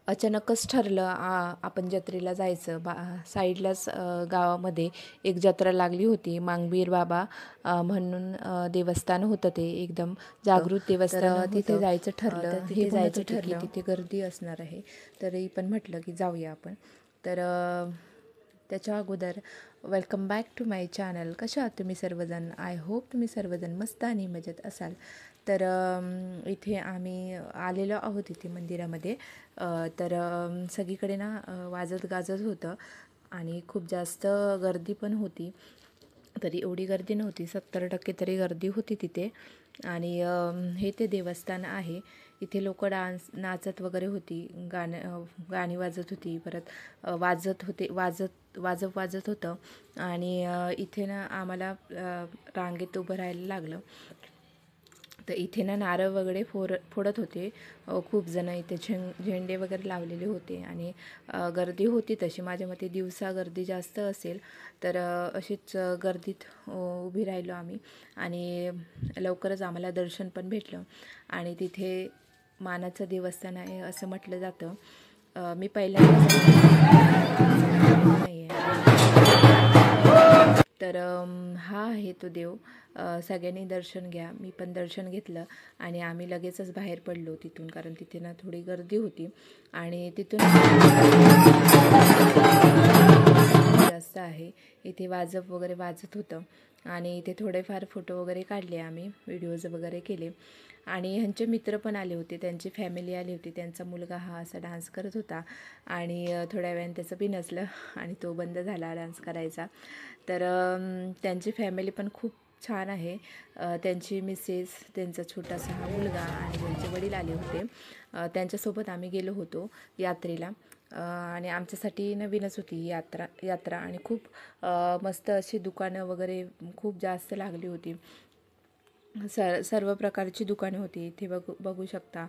अचानकच ठरलं आपण जत्रेला जायचं. साईडलाच गावामध्ये एक जत्रा लागली होती. मांगबीर बाबा म्हणून देवस्थान होतं, ते एकदम जागृत देवस्थान होतं. तिथे जायचं ठरलं. हे जायचं ठरलं, तिथे गर्दी असणार आहे. तरी पण म्हटलं की जाऊया आपण. तर त्याच्या अगोदर welcome back to my channel. कशा आहात तुम्ही सर्वजण? आय होप तुम्ही सर्वजण मस्त आणि मजेत असाल. तर इथे आम्ही आलेलो आहोत इथे मंदिरामध्ये. तर सगळीकडे ना वाजत गाजत होतं आणि खूप जास्त गर्दी पण होती. तरी एवढी गर्दी नव्हती, 70% तरी गर्दी होती तिथे. आणि हे ते देवस्थान आहे. इथे लोक नाचत वगैरे होती, गाणी वाजत होती, परत वाजत होतं. आणि इथे ना आम्हाला रांगेत उभं राहायला लागलं. तर इथे ना नारळ वगैरे फोडत होते खूप जण. इथे झेंडे वगैरे लावलेले होते आणि गर्दी होती तशी. माझ्या मते दिवसा गर्दी जास्त असेल, तर अशीच गर्दीत उभी राहिलो आम्ही. आणि लवकरच आम्हाला दर्शन पण भेटलं. आणि तिथे मानाचं देवस्थान आहे असं म्हटलं जातं. मी पहिल्यांदा नाही आहे. तर हा आहे तो देव. सगळ्यांनी दर्शन घ्या. मी पण दर्शन घेतलं आणि आम्ही लगेचच बाहेर पडलो तिथून, कारण तिथे ना थोडी गर्दी होती. आणि तिथून जास्त आहे. इथे वाजप वगैरे वाजत होतं आणि इथे थोडेफार फोटो वगैरे काढले आम्ही, व्हिडिओज वगैरे केले. आणि ह्यांचे मित्र पण आले होते, त्यांची फॅमिली आली होती. त्यांचा मुलगा हा असा डान्स करत होता आणि थोड्या वेळाने त्याचं बी नसलं आणि तो बंद झाला डान्स करायचा. तर त्यांची फॅमिली पण खूप छान आहे. त्यांची मिसेस, त्यांचा छोटासा हा मुलगा आणि त्यांचे वडील आले होते. त्यांच्यासोबत आम्ही गेलो होतो यात्रेला. आणि आमच्यासाठी नवीनच होती यात्रा आणि खूप मस्त अशी दुकानं वगैरे खूप जास्त लागली होती. सर्व प्रकारची दुकाने होती इथे. बघू शकता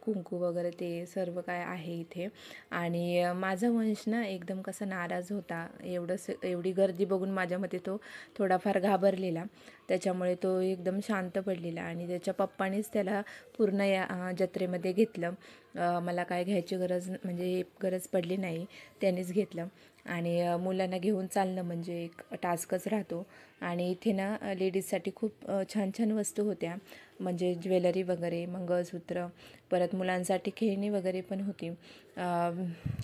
कुंकू वगैरे ते सर्व काय आहे इथे. आणि माझा वंश ना एकदम कसा नाराज होता. एवढी गर्दी बघून माझ्या मते तो थोडाफार घाबरलेला. त्याच्यामुळे तो एकदम शांत पडलेला आणि त्याच्या पप्पानीच त्याला पूर्ण या जत्रेमध्ये घेतलं. मला काय घ्यायची गरज पडली नाही, त्यानेच घेतलं. आणि मुलांना घेऊन चालणं म्हणजे एक टास्कच राहतो. आणि इथे ना लेडीजसाठी खूप छान छान वस्तू होत्या, म्हणजे ज्वेलरी वगैरे, मंगळसूत्र, परत मुलांसाठी खेळणी वगैरे पण होती.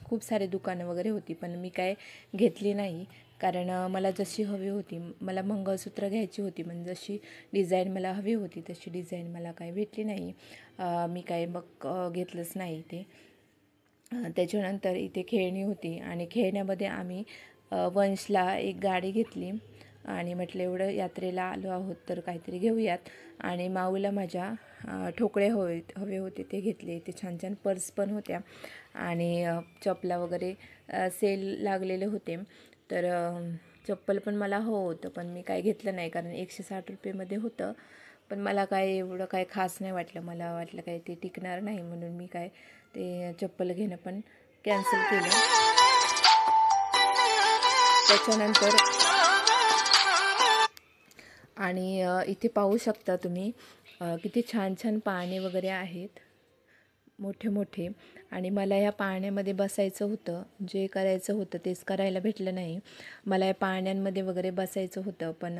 खूप सारे दुकानं वगैरे होती, पण मी काय घेतली नाही, कारण मला जशी हवी होती, मला मंगळसूत्र घ्यायची होती, म्हणजे जशी डिझाईन मला हवी होती तशी डिझाईन मला काय भेटली नाही. मी काय मग घेतलंच नाही ते. त्याच्यानंतर इथे खेळणी होती आणि खेळण्यामध्ये आम्ही वंशला एक गाडी घेतली आणि म्हटलं एवढं यात्रेला आलो आहोत तर काहीतरी घेऊयात. आणि माऊला माझ्या ठोकळे हवे होते, ते घेतले. ते छान छान पर्स पण होत्या आणि चपला वगैरे सेल लागलेले होते. तर चप्पल पण मला होतं, पण मी काय घेतलं नाही, कारण 160 रुपयेमध्ये होतं. पण मला काय एवढं काय खास नाही वाटलं. मला वाटलं काय ते टिकणार नाही, म्हणून मी काय ते चप्पल घेणं पण कॅन्सल केलं. त्याच्यानंतर आणि इथे पाहू शकता तुम्ही किती छान छान पाळणे वगैरे आहेत, मोठे मोठे. आणि मला या पाळण्यामध्ये बसायचं होतं. जे करायचं होतं तेच करायला भेटलं नाही. मला या पाळण्यांमध्ये वगैरे बसायचं होतं, पण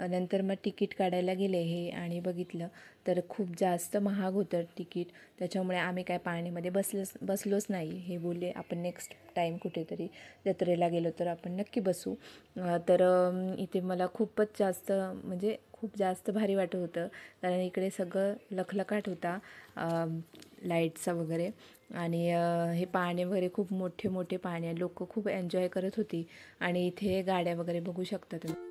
नंतर मग तिकीट काढायला गेले हे आणि बघितलं तर खूप जास्त महाग होतं तिकीट. त्याच्यामुळे आम्ही काय पाळण्यामध्ये बसलोच नाही. हे बोलले आपण नेक्स्ट टाईम कुठेतरी जत्रेला गेलो तर आपण नक्की बसू. तर इथे मला खूपच जास्त म्हणजे खूप जास्त भारी वाटत होतं, कारण इकडे सगळं लखलखाट होता लाईटचा वगैरे. आणि हे पाळणे वगैरे खूप मोठे मोठे पाळणे, लोक खूप एन्जॉय करत होती. आणि इथे गाड्या वगैरे बघू शकता तुम्ही.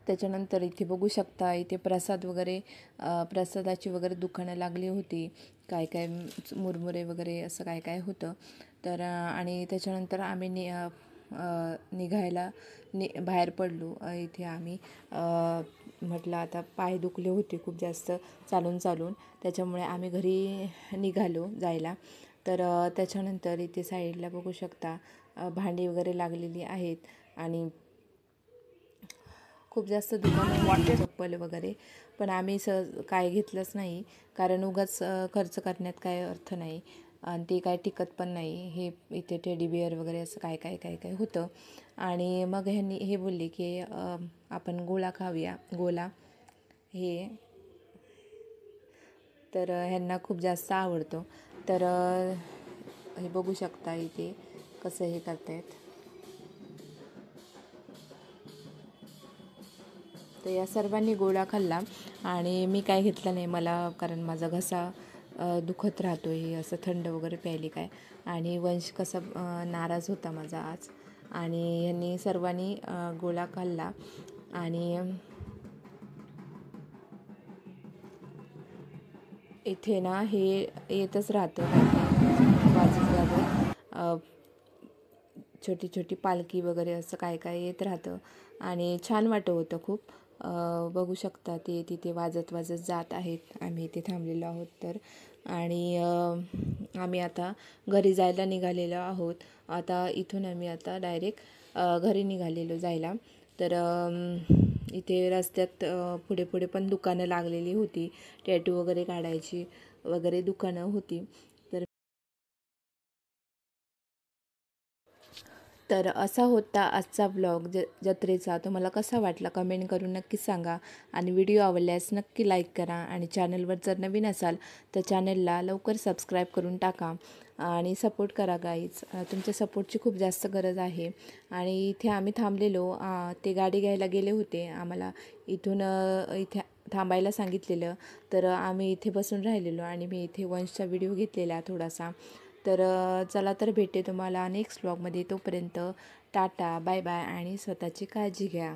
त्याच्यानंतर इथे बघू शकता, इथे प्रसाद वगैरे प्रसादाची वगैरे दुकानं लागली होती, काय काय मुरमुरे वगैरे असं काय काय होतं. तर आणि त्याच्यानंतर आम्ही निघायला बाहेर पडलो. इथे आम्ही म्हटलं आता पाय दुखले होते खूप जास्त चालून चालून, त्याच्यामुळे आम्ही घरी निघालो जायला. तर त्याच्यानंतर इथे साईडला बघू शकता भांडी वगैरे लागलेली आहेत आणि खूप जास्त दुकानं होती, चप्पल वगैरे. पण आम्ही काय घेतलंच नाही, कारण उगाच खर्च करण्यात काय अर्थ नाही आणि ते काय टिकत पण नाही. हे इथे टेडी बिअर वगैरे असं काय काय काय काय होतं. आणि मग ह्यांनी हे बोलले की आपण गोळा खाऊया, गोला हे. तर ह्यांना खूप जास्त आवडतो. तर हे बघू शकता इथे कसं हे करतायत. तर या सर्वांनी गोळा खाल्ला आणि मी काय घेतलं नाही मला, कारण माझा घसा दुखत राहतो आहे असं थंड वगैरे प्यायली काय. आणि वंश कसा नाराज होता माझा आज. आणि यांनी सर्वांनी गोळा खाल्ला आणि इथे ना हे येतच राहतं वाजत छोटी छोटी पालखी वगैरे असं काय काय येत राहतं आणि छान वाटत होतं खूप. बघू शकता ते तिथे वाजत वाजत जात आहेत. आम्ही इथे थांबलेलो आहोत. तर आणि आम्ही आता घरी जायला निघालेलो आहोत. आता इथून आम्ही आता डायरेक्ट घरी निघालेलो जायला. तर इथे रस्त्यात पुढे पुढे पण दुकानं लागलेली होती, टॅटू वगैरे काढायची वगैरे दुकानं होती. तर असा होता आजचा ब्लॉग जत्रेचा. तुम्हाला कसा वाटला कमेंट करून नक्की सांगा आणि व्हिडिओ आवडल्यास नक्की लाईक करा आणि चॅनलवर जर नवीन असाल तर चॅनलला लवकर सबस्क्राईब करून टाका आणि सपोर्ट करा गाईज. तुमच्या सपोर्टची खूप जास्त गरज आहे. आणि इथे आम्ही थांबलेलो, ते गाडी घ्यायला गेले होते, आम्हाला इथून इथे थांबायला सांगितलेलं. तर आम्ही इथे बसून राहिलेलो आणि मी इथे वंशचा व्हिडिओ घेतलेला थोडासा. तर चला तर भेटे तुम्हाला नेक्स्ट व्लॉगमध्ये. तोपर्यंत टाटा बाय बाय आणि स्वतःची काळजी घ्या.